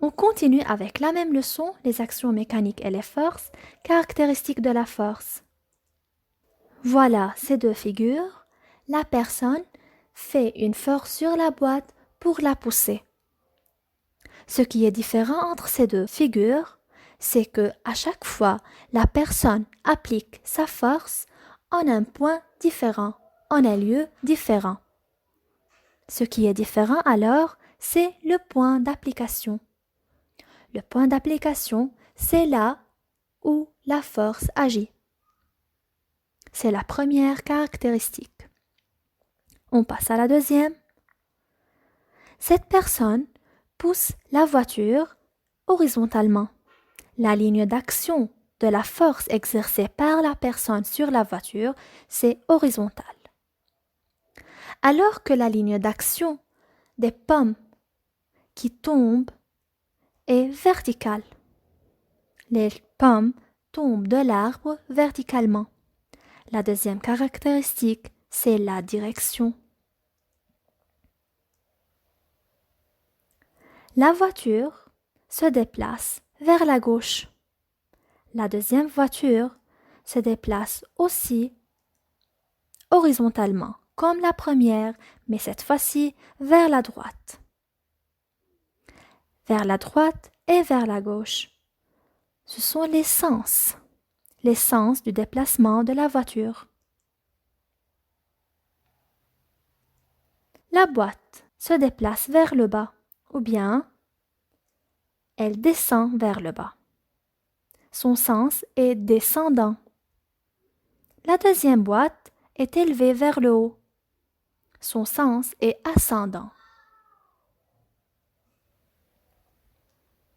On continue avec la même leçon, les actions mécaniques et les forces, caractéristiques de la force. Voilà ces deux figures. La personne fait une force sur la boîte pour la pousser. Ce qui est différent entre ces deux figures, c'est que à chaque fois, la personne applique sa force en un point différent, en un lieu différent. Ce qui est différent alors, c'est le point d'application. Le point d'application, c'est là où la force agit. C'est la première caractéristique. On passe à la deuxième. Cette personne pousse la voiture horizontalement. La ligne d'action de la force exercée par la personne sur la voiture, c'est horizontal. Alors que la ligne d'action des pommes qui tombent est verticale. Les pommes tombent de l'arbre verticalement. La deuxième caractéristique, c'est la direction. La voiture se déplace vers la gauche. La deuxième voiture se déplace aussi horizontalement, comme la première, mais cette fois-ci vers la droite. Vers la droite et vers la gauche. Ce sont les sens du déplacement de la voiture. La boîte se déplace vers le bas, ou bien elle descend vers le bas. Son sens est descendant. La deuxième boîte est élevée vers le haut. Son sens est ascendant.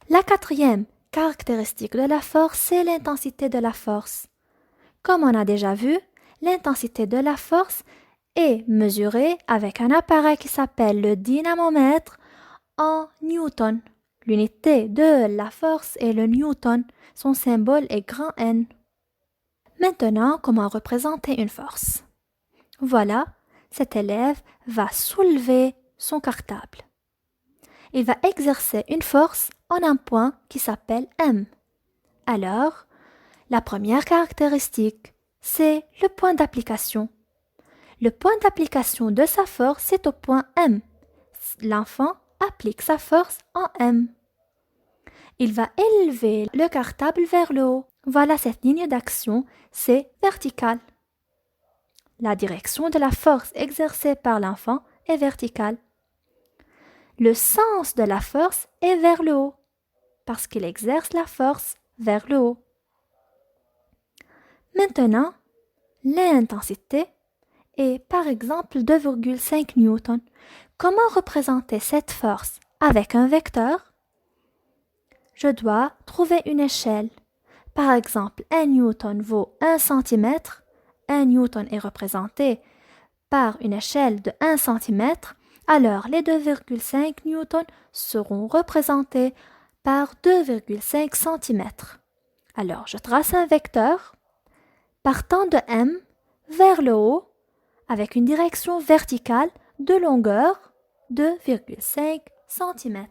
La quatrième caractéristique de la force, c'est l'intensité de la force. Comme on a déjà vu, l'intensité de la force est mesurée avec un appareil qui s'appelle le dynamomètre en newton. L'unité de la force est le newton. Son symbole est grand N. Maintenant, comment représenter une force? Voilà, cet élève va soulever son cartable. Il va exercer une force en un point qui s'appelle M. Alors, la première caractéristique, c'est le point d'application. Le point d'application de sa force, c'est au point M. L'enfant applique sa force en M. Il va élever le cartable vers le haut. Voilà, cette ligne d'action, c'est vertical. La direction de la force exercée par l'enfant est verticale. Le sens de la force est vers le haut, parce qu'il exerce la force vers le haut. Maintenant, l'intensité est par exemple 2,5 newtons. Comment représenter cette force avec un vecteur? Je dois trouver une échelle. Par exemple, 1 newton vaut 1 cm. 1 newton est représenté par une échelle de 1 cm. Alors, les 2,5 newtons seront représentés par 2,5 cm. Alors, je trace un vecteur partant de M vers le haut avec une direction verticale de longueur 2,5 cm.